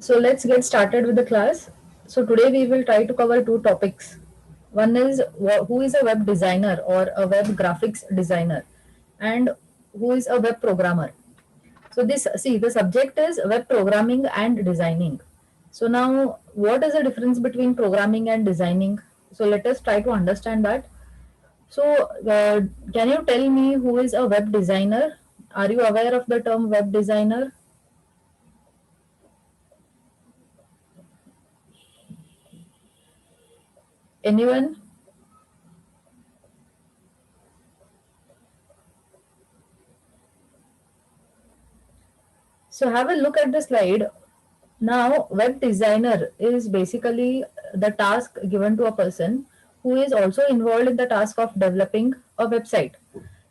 So let's get started with the class. So today we will try to cover two topics. One is who is a web designer or a web graphics designer, and who is a web programmer. So this see the subject is web programming and designing. So now what is the difference between programming and designing? So let us try to understand that. So can you tell me who is a web designer? Are you aware of the term web designer? Anyone? So have a look at the slide. Now, web designer is basically the task given to a person who is also involved in the task of developing a website.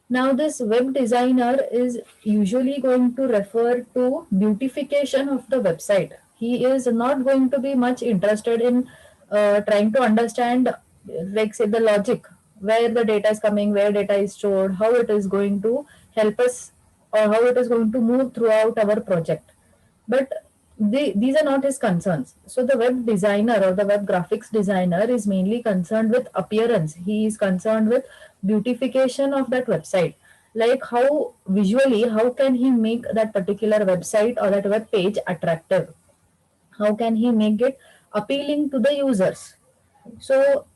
Now, this web designer is usually going to refer to beautification of the website. He is not going to be much interested in trying to understand, like, say, the logic, where the data is coming, where data is stored, how it is going to help us, or how it is going to move throughout our project. But these are not his concerns. So the web designer or the web graphics designer is mainly concerned with appearance. He is concerned with beautification of that website, like how visually how can he make that particular website or that web page attractive, how can he make it appealing to the users. So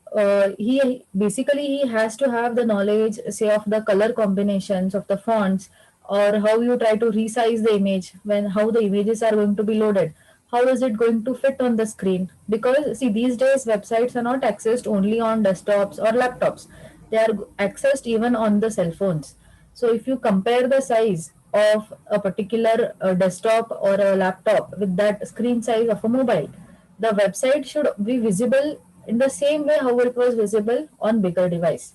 he basically he has to have the knowledge, say, of the color combinations of the fonts, or how you try to resize the image, when how the images are going to be loaded, how is it going to fit on the screen. Because see, these days websites are not accessed only on desktops or laptops, they are accessed even on the cell phones. So if you compare the size of a particular desktop or a laptop with that screen size of a mobile, the website should be visible in the same way how it was visible on bigger device.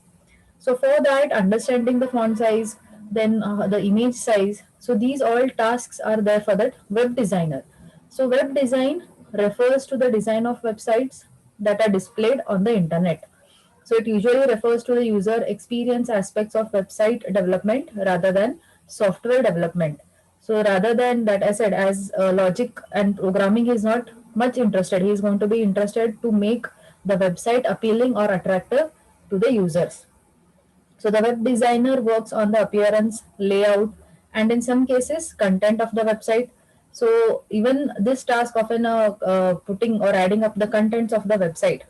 So for that, understanding the font size, then the image size, so these all tasks are there for that web designer. So web design refers to the design of websites that are displayed on the internet. So it usually refers to the user experience aspects of website development rather than software development. So rather than that, I said, as logic and programming, he is not much interested. He is going to be interested to make the website appealing or attractive to the users. So the web designer works on the appearance, layout, and in some cases, content of the website. So even this task of putting or adding up the contents of the website,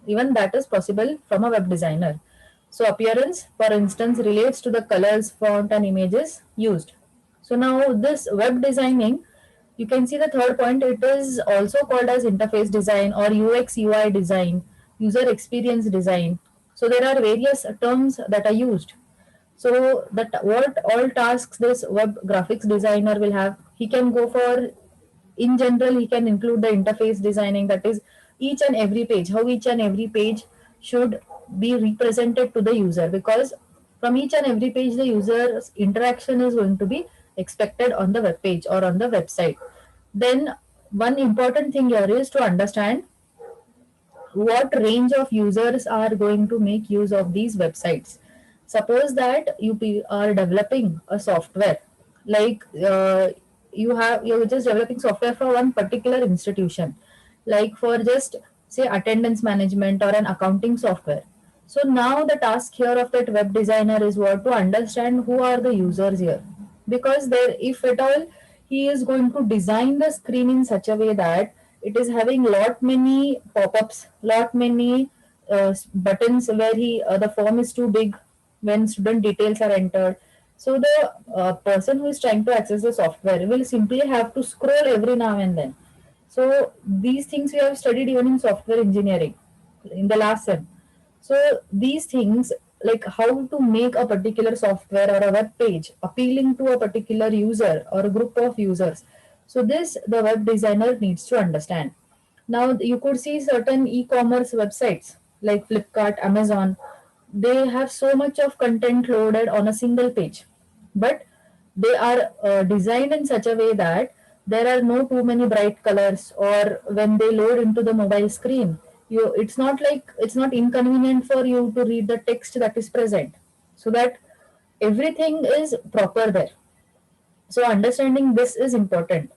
even that is possible from a web designer. So appearance, for instance, relates to the colors, font, and images used. So now this web designing, you can see the third point. It is also called as interface design or UX UI design, user experience design. So there are various terms that are used. So that what all tasks this web graphics designer will have, he can go for, in general, he can include the interface designing, that is each and every page, how each and every page should be represented to the user, because from each and every page the user's interaction is going to be expected on the web page or on the website. Then one important thing here is to understand what range of users are going to make use of these websites. Suppose that are developing a software, like you're just developing software for one particular institution, like for just say attendance management or an accounting software. So now the task here of that web designer is what, to understand who are the users here, because there, if at all, he is going to design the screen in such a way that it is having lot many pop-ups, lot many buttons where the form is too big when student details are entered. So the person who is trying to access the software will simply have to scroll every now and then. So these things we have studied even in software engineering in the last sem. So these things, like how to make a particular software or a web page appealing to a particular user or a group of users. So this the web designer needs to understand. Now you could see certain e-commerce websites like Flipkart, Amazon. They have so much of content loaded on a single page, but they are designed in such a way that there are no too many bright colors, or when they load into the mobile screen, it's not like, it's not inconvenient for you to read the text that is present, so that everything is proper there. So understanding this is important.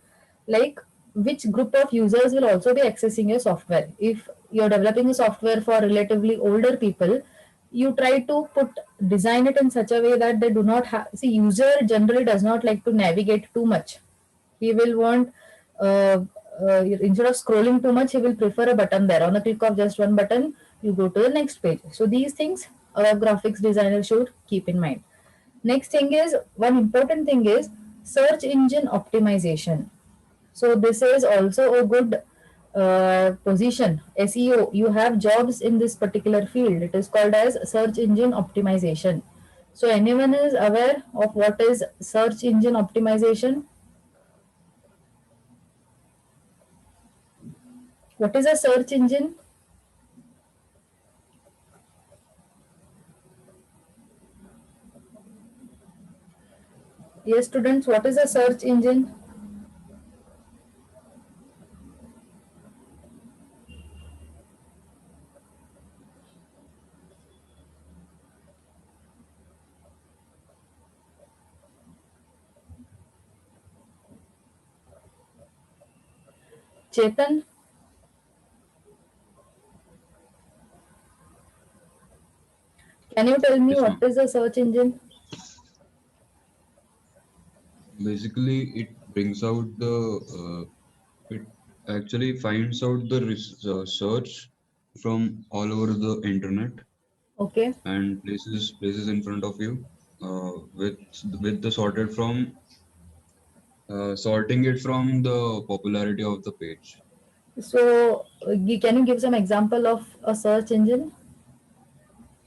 Like which group of users will also be accessing your software. If you're developing a software for relatively older people, you try to design it in such a way that they do not have, see, user generally does not like to navigate too much. He will want, instead of scrolling too much, he will prefer a button there. On a click of just one button, you go to the next page. So these things a graphics designer should keep in mind. Next thing is, one important thing is search engine optimization. So this is also a good position. SEO, you have jobs in this particular field. It is called as search engine optimization. So anyone is aware of what is search engine optimization? What is a search engine? Yes, students, what is a search engine? Chetan, can you tell me Yes, what ma'am. is a search engine? Basically, it brings out it actually finds out the search from all over the internet Okay. and places in front of you with the sorting it from the popularity of the page. So, can you give some example of a search engine?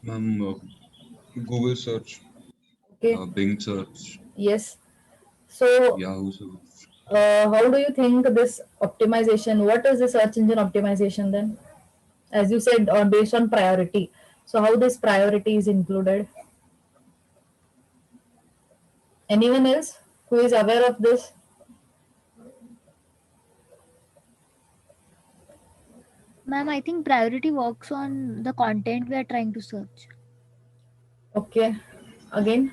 Ma'am, Google search, Okay. Bing search, Yes. So, Yahoo search. how do you think this optimization? What is the search engine optimization then? As you said, based on priority. So, how this priority is included? Anyone else who is aware of this? Ma'am, I think priority works on the content we are trying to search. Okay. Again,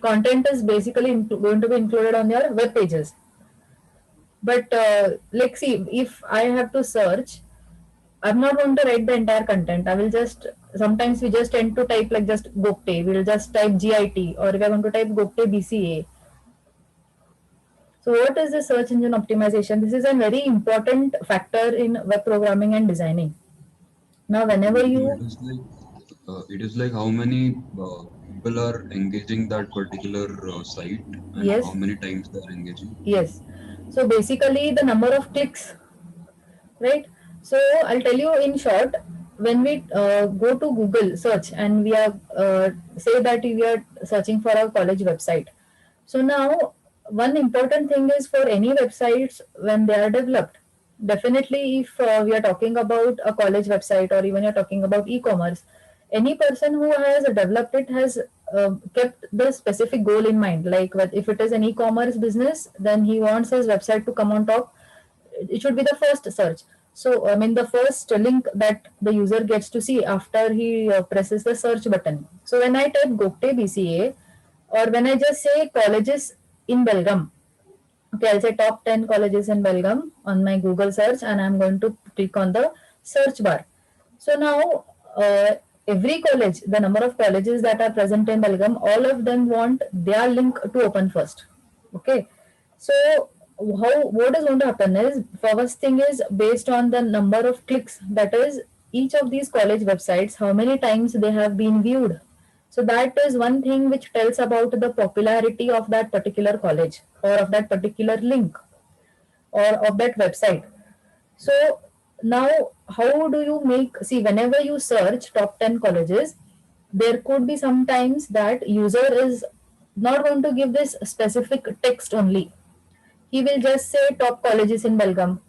content is basically going to be included on your web pages. But like, see, if I have to search, I'm not going to write the entire content. I will just, sometimes we just tend to type like just Gokte. We'll just type GIT, or we are going to type Gokte BCA. So what is the search engine optimization? This is a very important factor in web programming and designing. Now, whenever Basically, you, it is like how many people are engaging that particular site and how yes, many times they are engaging. yes. So basically, the number of clicks, right? So I'll tell you in short, when we go to Google search and we are say that we are searching for a college website. So now, one important thing is for any websites when they are developed, definitely if we are talking about a college website or even you're talking about e-commerce, any person who has developed it has kept the specific goal in mind. Like, if it is an e-commerce business, then he wants his website to come on top. It should be the first search. So, I mean, the first link that the user gets to see after he presses the search button. So, when I type Gokte BCA, or when I just say colleges in Belgaum, okay, I'll say top 10 colleges in Belgaum on my Google search, and I'm going to click on the search bar. So now, every college, the number of colleges that are present in Belgaum, all of them want their link to open first. Okay. So what is going to happen is, first thing is based on the number of clicks, that is each of these college websites, how many times they have been viewed. So that is one thing which tells about the popularity of that particular college or of that particular link or of that website. So now, how do you make, see, whenever you search top 10 colleges, there could be sometimes that user is not going to give this specific text only. He will just say top colleges in Belgaum.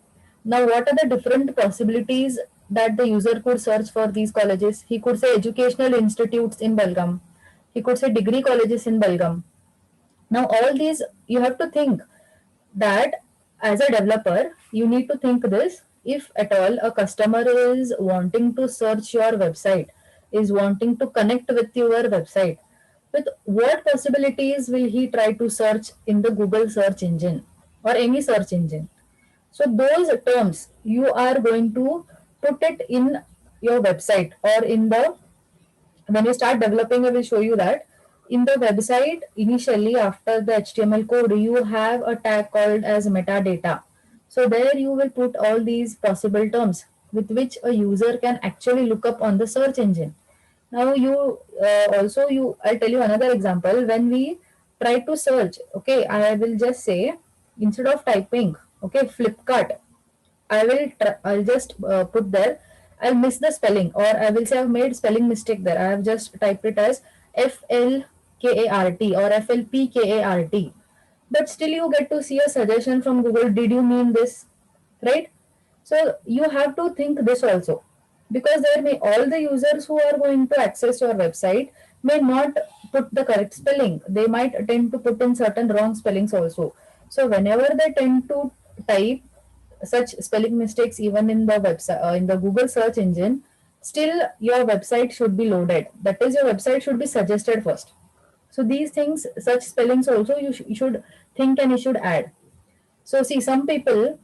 Now, what are the different possibilities that the user could search for these colleges? He could say educational institutes in Belgaum. He could say degree colleges in Belgaum. Now, all these you have to think that as a developer, you need to think this. If at all a customer is wanting to search your website, is wanting to connect with your website, with what possibilities will he try to search in the Google search engine or any search engine? So those terms you are going to put it in your website, or in the, when you start developing, I will show you that in the website initially after the HTML code you have a tag called as metadata. So there you will put all these possible terms with which a user can actually look up on the search engine. Now you also you I'll tell you another example. When we try to search, okay, I will just say, instead of typing, okay, Flipkart, I'll just put there, I'll miss the spelling, or I will say I've made spelling mistake there. I have just typed it as FLKART or FLPKART. But still you get to see a suggestion from Google, did you mean this? Right? So you have to think this also, because there may, all the users who are going to access your website may not put the correct spelling. They might tend to put in certain wrong spellings also. So whenever they tend to type such spelling mistakes even in the website, in the Google search engine, still your website should be loaded. That is, your website should be suggested first. So these things, such spellings also you should think and you should add. So see, some people,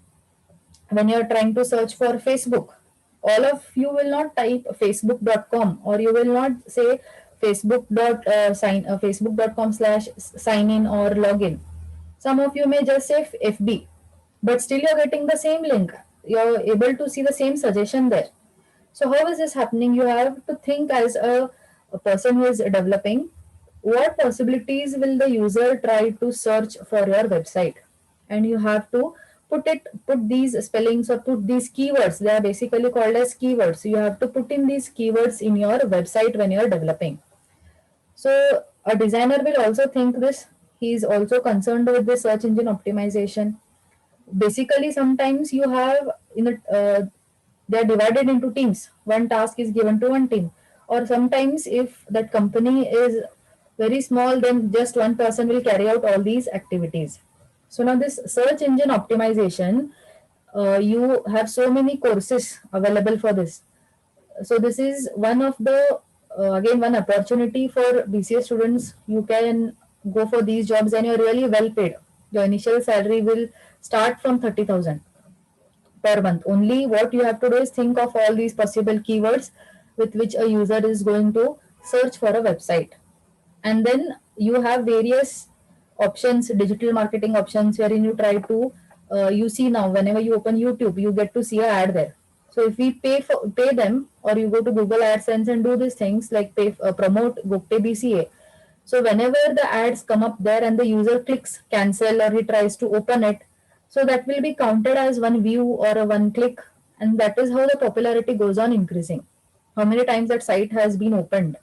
when you're trying to search for Facebook, all of you will not type facebook.com, or you will not say facebook.com/sign in or login. Some of you may just say FB, but still you're getting the same link. You're able to see the same suggestion there. So how is this happening? You have to think as a person who is developing, what possibilities will the user try to search for your website, and you have to put these spellings, or put these keywords. They are basically called as keywords. You have to put in these keywords in your website when you are developing. So a designer will also think this. He is also concerned with the search engine optimization. Basically, sometimes you have in they are divided into teams. One task is given to one team, or sometimes if that company is very small, then just one person will carry out all these activities. So now this search engine optimization, you have so many courses available for this. So this is one of the again one opportunity for BCA students. You can go for these jobs and you're really well paid. Your initial salary will start from 30,000 per month. Only what you have to do is think of all these possible keywords with which a user is going to search for a website. And then you have various options, digital marketing options, wherein you try to you see now whenever you open YouTube, you get to see an ad there. So if we pay them, or you go to Google AdSense and do these things like promote Gupte BCA. So whenever the ads come up there and the user clicks cancel, or he tries to open it, so that will be counted as one view or a one click, and that is how the popularity goes on increasing. How many times that site has been opened,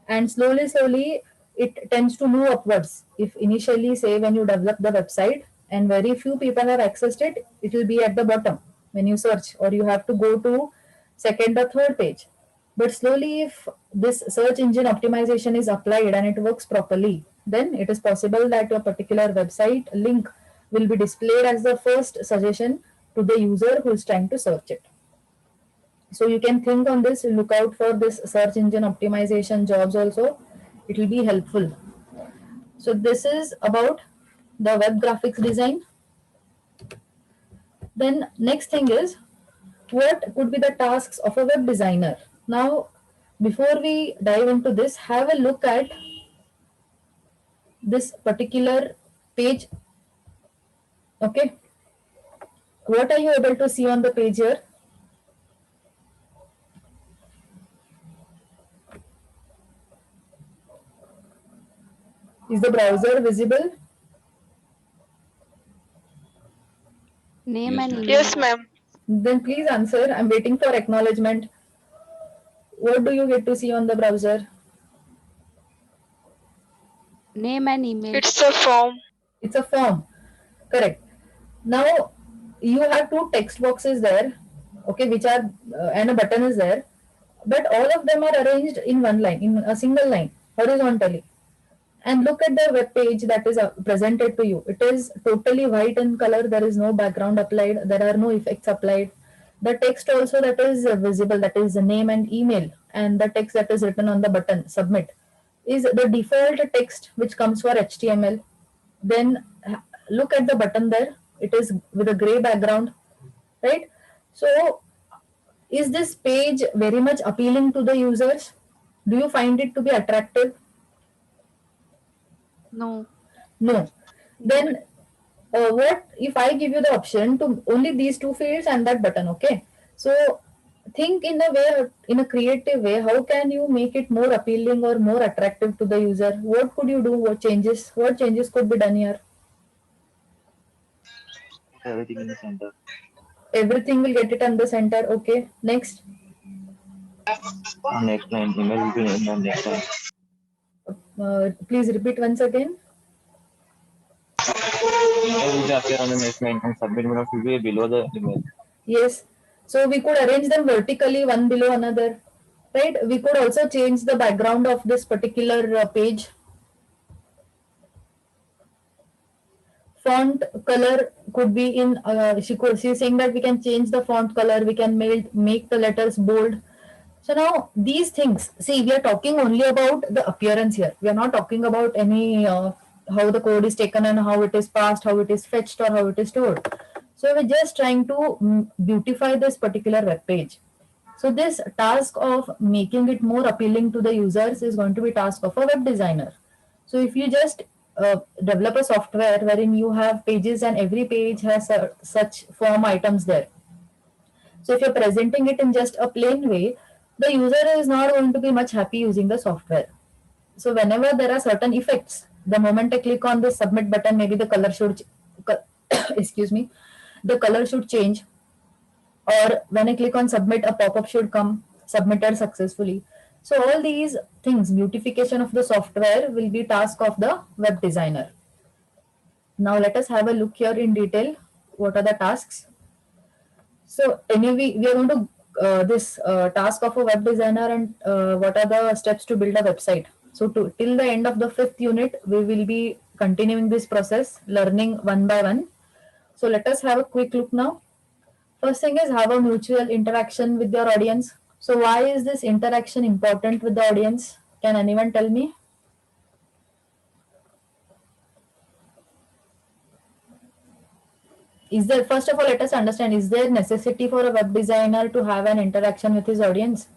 and slowly it tends to move upwards. If initially, say, when you develop the website and very few people have accessed it, it will be at the bottom when you search, or you have to go to second or third page. But slowly, if this search engine optimization is applied and it works properly, then it is possible that your particular website link will be displayed as the first suggestion to the user who is trying to search it. So you can think on this, look out for this search engine optimization jobs also. It will be helpful. So this is about the web graphics design. Then next thing is, what could be the tasks of a web designer? Now, before we dive into this, have a look at this particular page. Okay. What are you able to see on the page here? Is the browser visible? Name Yes, and ma'am. email. Yes, ma'am. Then please answer. I'm waiting for acknowledgement. What do you get to see on the browser? Name and email. It's a form. It's a form. Correct. Now you have two text boxes there, okay, which are and a button is there, but all of them are arranged in one line, in a single line, horizontally. And look at the web page that is presented to you. It is totally white in color. There is no background applied. There are no effects applied. The text also that is visible, that is the name and email, and the text that is written on the button submit, is the default text which comes for HTML. Then look at the button there. It is with a gray background, right? So is this page very much appealing to the users? Do you find it to be attractive? No. No. Then what if I give you the option to only these two fields and that button? Okay, so think in a way, in a creative way, how can you make it more appealing or more attractive to the user? What could you do? What changes could be done here? Everything in the center. Everything will get it on the center. Okay, next. Next line, email will be in the next line. Please repeat once again. Email will appear on the next line and submit button will be below the email. Yes, so we could arrange them vertically one below another, right? We could also change the background of this particular page. Font color could be in, she's saying that we can change the font color, we can make the letters bold. So now these things, see, we are talking only about the appearance here. We are not talking about any how the code is taken and how it is passed, how it is fetched, or how it is stored. So we're just trying to beautify this particular web page. So this task of making it more appealing to the users is going to be task of a web designer. So if you just develop a software wherein you have pages and every page has such form items there. So if you're presenting it in just a plain way, the user is not going to be much happy using the software. So whenever there are certain effects, the moment I click on the submit button, maybe the color should, excuse me, the color should change. Or when I click on submit, a pop-up should come, submitted successfully. So all these things, beautification of the software will be task of the web designer. Now let us have a look here in detail. What are the tasks? So anyway, we are going to this task of a web designer and what are the steps to build a website. So till the end of the 5th unit, we will be continuing this process, learning one by one. So let us have a quick look now. First thing is have a mutual interaction with your audience. So why is this interaction important with the audience? Can anyone tell me? Is there, first of all, let us understand, is there necessity for a web designer to have an interaction with his audience?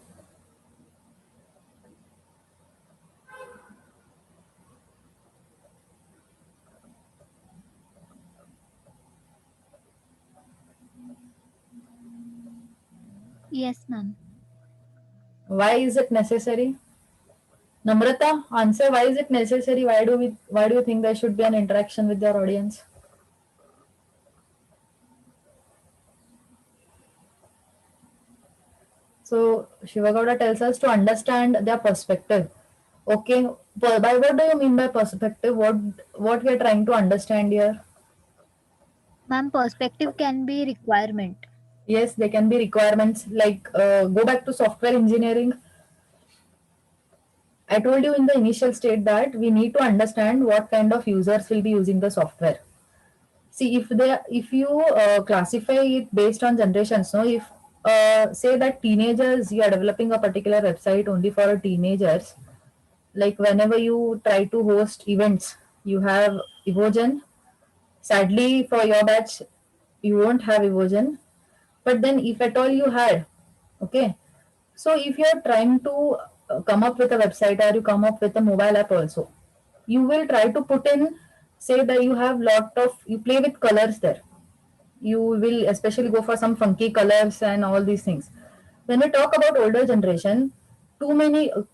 Yes, ma'am. Why is it necessary? Namrata, answer, why is it necessary? Why do you think there should be an interaction with your audience? So Shivagowda tells us to understand their perspective. Okay, by what do you mean by perspective? What we are trying to understand here? Ma'am, perspective can be requirement. Yes, they can be requirements. Like go back to software engineering. I told you in the initial state that we need to understand what kind of users will be using the software. See, if you classify it based on generations, no, if say that teenagers, you are developing a particular website only for teenagers, like whenever you try to host events, you have Evogen. Sadly, for your batch, you won't have Evogen. But then, if at all you had, okay. So if you are trying to come up with a website or you come up with a mobile app also, you will try to put in, say that you have you play with colors there. You will especially go for some funky colors and all these things. When we talk about older generation,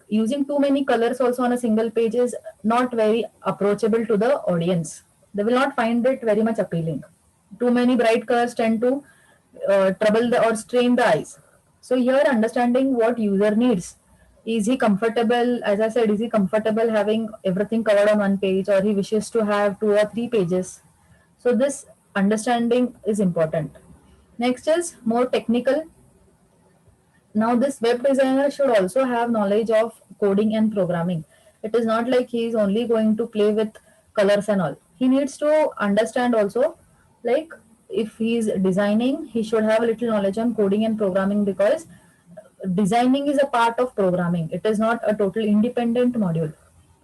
using too many colors also on a single page is not very approachable to the audience. They will not find it very much appealing. Too many bright colors tend to trouble or strain the eyes. So here, understanding what user needs. Is he comfortable, as I said, is he comfortable having everything covered on one page, or he wishes to have 2 or 3 pages? So this understanding is important. Next is more technical. Now this web designer should also have knowledge of coding and programming. It is not like he is only going to play with colors and all. He needs to understand also, like if he is designing, he should have a little knowledge on coding and programming, because designing is a part of programming. It is not a total independent module.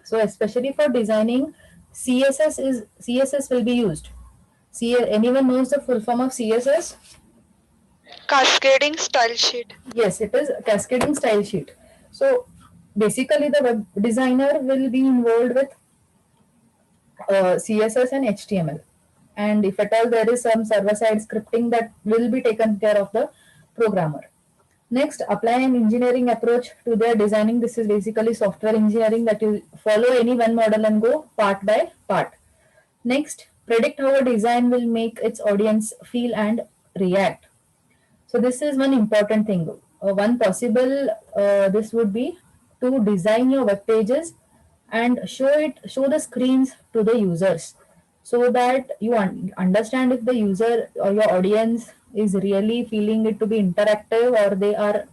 So especially for designing, CSS will be used. Anyone knows the full form of CSS? Cascading style sheet. Yes, it is a cascading style sheet. So basically, the web designer will be involved with CSS and HTML. And if at all there is some server-side scripting, that will be taken care of the programmer. Next, apply an engineering approach to their designing. This is basically software engineering, that you follow any one model and go part by part. Next, predict how a design will make its audience feel and react. So this is one important thing. One possible this would be to design your web pages and show the screens to the users, so that you understand if the user or your audience is really feeling it to be interactive, or they are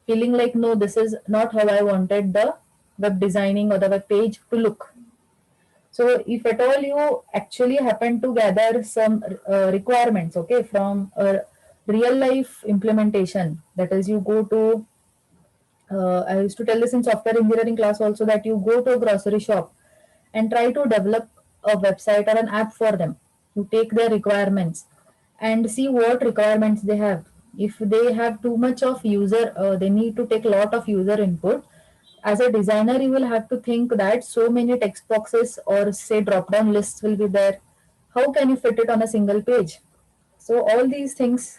feeling like, no, this is not how I wanted the web designing or the web page to look. So if at all you actually happen to gather some requirements, okay, from a real life implementation, that is, you go to, I used to tell this in software engineering class also, that you go to a grocery shop and try to develop a website or an app for them. You take their requirements and see what requirements they have. If they have too much of user, they need to take a lot of user input. As a designer, you will have to think that so many text boxes or say drop down lists will be there. How can you fit it on a single page? So all these things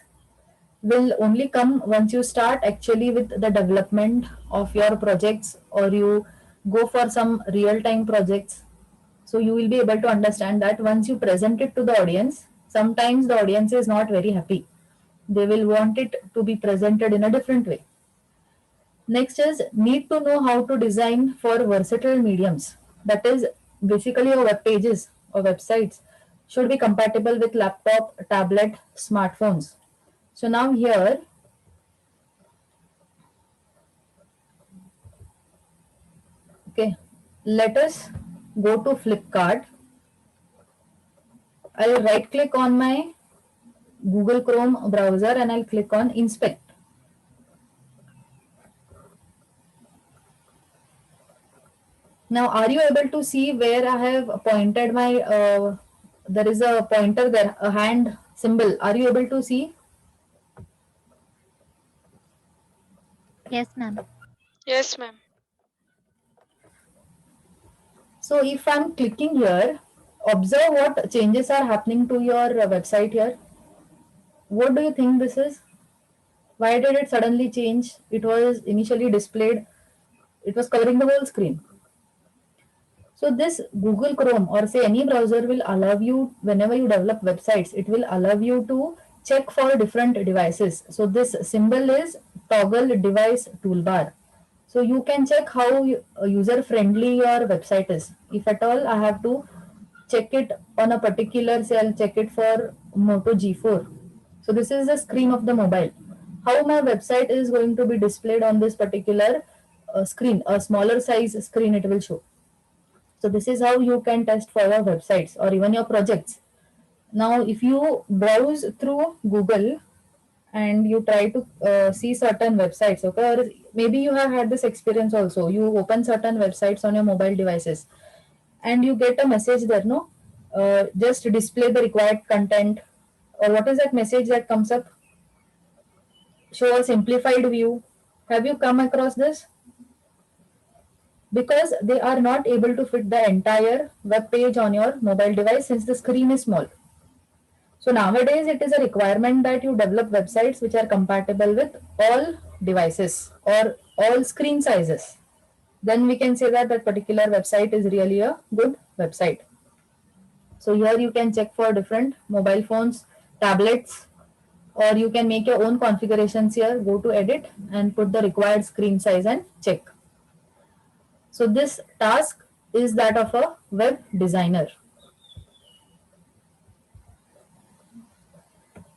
will only come once you start actually with the development of your projects, or you go for some real time projects. So you will be able to understand that once you present it to the audience, sometimes the audience is not very happy. They will want it to be presented in a different way. Next is, need to know how to design for versatile mediums. That is, basically your web pages or websites should be compatible with laptop, tablet, smartphones. So now here, okay, let us go to Flipkart. I'll right click on my Google Chrome browser and I'll click on inspect. Now, are you able to see where I have pointed my, there is a pointer there, a hand symbol. Are you able to see? Yes, ma'am. Yes, ma'am. So if I'm clicking here, observe what changes are happening to your website here. What do you think this is? Why did it suddenly change? It was initially displayed, it was covering the whole screen. So this Google Chrome or say any browser will allow you, whenever you develop websites, it will allow you to check for different devices. So this symbol is toggle device toolbar. So you can check how user friendly your website is. If at all I have to check it on a particular, say I'll check it for Moto G4. So this is the screen of the mobile. How my website is going to be displayed on this particular screen, a smaller size screen it will show. So this is how you can test for your websites or even your projects. Now, if you browse through Google and you try to see certain websites, okay, or maybe you have had this experience also. You open certain websites on your mobile devices and you get a message there, no? Just display the required content. Or what is that message that comes up? Show a simplified view. Have you come across this? Because they are not able to fit the entire web page on your mobile device since the screen is small. So nowadays it is a requirement that you develop websites which are compatible with all devices or all screen sizes. Then we can say that that particular website is really a good website. So here you can check for different mobile phones, tablets, or you can make your own configurations here. Go to edit and put the required screen size and check. So this task is that of a web designer.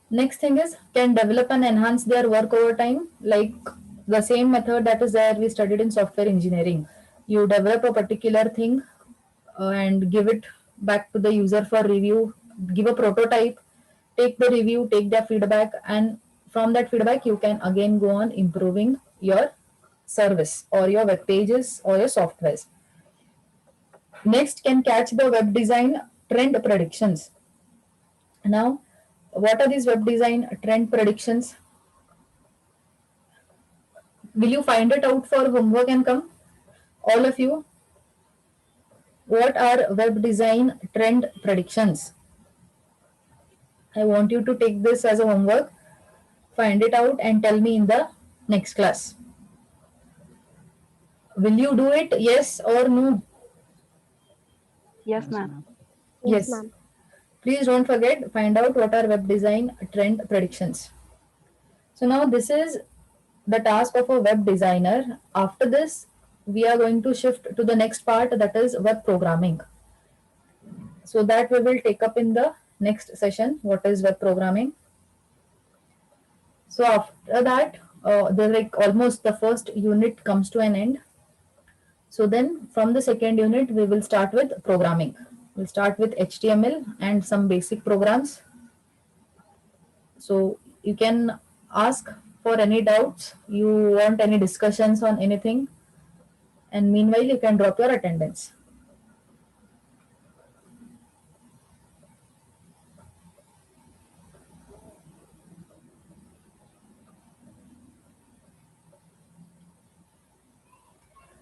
Next thing is, can develop and enhance their work over time, like the same method that is there we studied in software engineering. You develop a particular thing and give it back to the user for review, give a prototype, take the review, take their feedback, and from that feedback you can again go on improving your service or your web pages or your softwares. Next, can catch the web design trend predictions. Now, what are these web design trend predictions? Will you find it out for homework and come? All of you, what are web design trend predictions? I want you to take this as a homework, find it out, and tell me in the next class. Will you do it? Yes or no? Yes, ma'am. Yes. Please don't forget, find out what are web design trend predictions. So now this is the task of a web designer. After this, we are going to shift to the next part, that is web programming. So that we will take up in the next session, what is web programming. So after that, like almost the first unit comes to an end. So then from the second unit, we will start with programming. We'll start with HTML and some basic programs. So you can ask for any doubts, you want any discussions on anything, and meanwhile you can drop your attendance.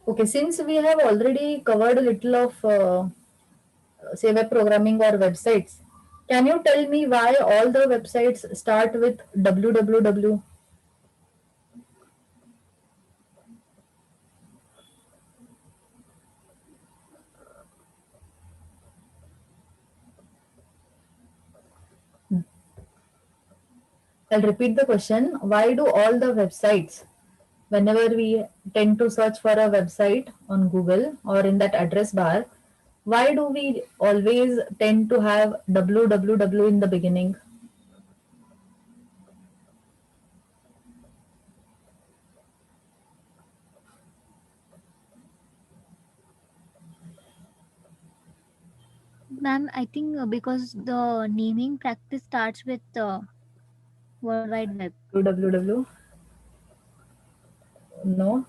Okay, since we have already covered a little of say web programming or websites, can you tell me why all the websites start with www? I'll repeat the question. Why do all the websites, whenever we tend to search for a website on Google or in that address bar, why do we always tend to have www in the beginning? Ma'am, I think because the naming practice starts with World Wide Web. www? No.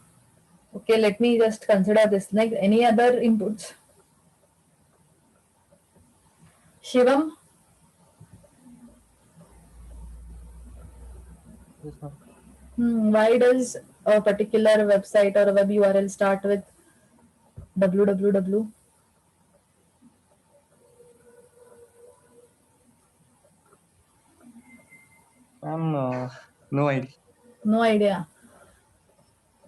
Okay, let me just consider this. Like any other inputs? Shivam? Why does a particular website or a web URL start with www? No idea. No idea.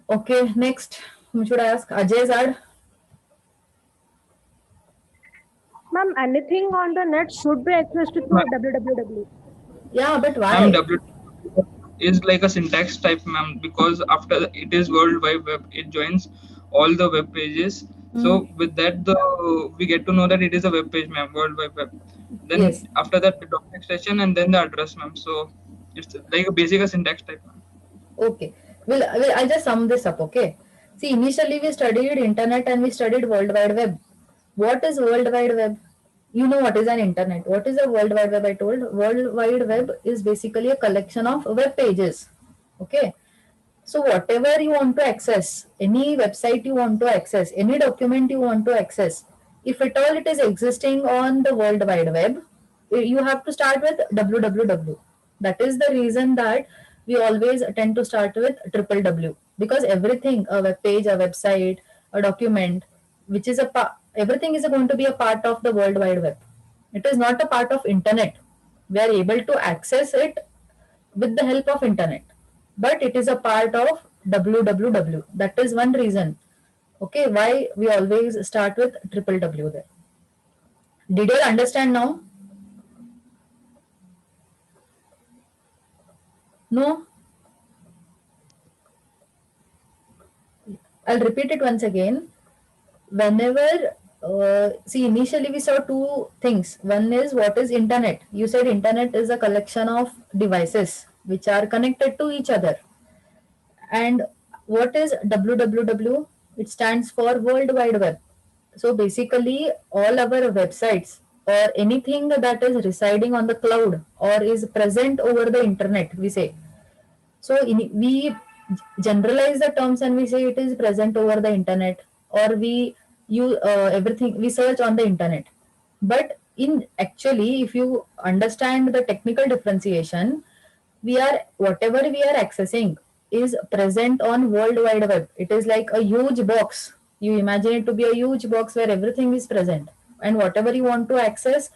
Okay, next. Whom should I ask? Ajay Zad? Ma'am, anything on the net should be accessed through www. Yeah, but why? Ma'am, W is like a syntax type, ma'am, because after it is World Wide Web, it joins all the web pages. So with that, we get to know that it is a web page, ma'am, World Wide Web. Then Yes. after that, the document extension and then the address, ma'am. So it's like a basic a syntax type, ma'am. Okay. I'll just sum this up, okay? See, initially we studied internet and we studied World Wide Web. What is World Wide Web? You know what is an internet. What is a World Wide Web? I told World Wide Web is basically a collection of web pages. Okay. So whatever you want to access, any website you want to access, any document you want to access, if at all it is existing on the World Wide Web, you have to start with www. That is the reason that we always tend to start with www, because everything, a web page, a website, a document, which is everything is going to be a part of the World Wide Web. It is not a part of internet. We are able to access it with the help of internet, but it is a part of www. That is one reason, okay, why we always start with www there. Did you understand now? No? I'll repeat it once again. Whenever see, initially we saw two things. One is, what is internet? You said internet is a collection of devices which are connected to each other. And what is www? It stands for World Wide Web. So basically, all our websites or anything that is residing on the cloud or is present over the internet, we say. So we generalize the terms and we say it is present over the internet, or we use everything, we search on the internet. But in actually, if you understand the technical differentiation, we are whatever we are accessing is present on World Wide Web. It is like a huge box. You imagine it to be a huge box where everything is present, and whatever you want to access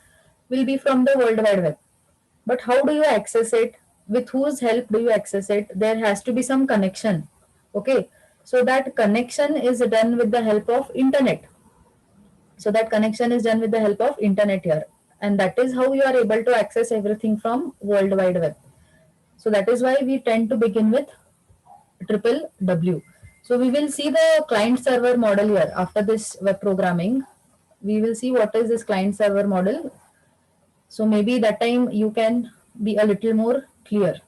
will be from the World Wide Web. But how do you access it? With whose help do you access it? There has to be some connection. Okay. So that connection is done with the help of internet. So that connection is done with the help of internet here. And that is how you are able to access everything from World Wide Web. So that is why we tend to begin with triple W. So we will see the client server model here after this web programming. We will see what is this client server model. So maybe that time you can be a little more clear.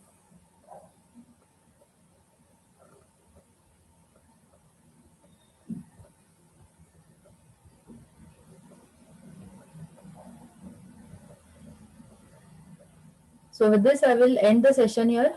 So with this, I will end the session here.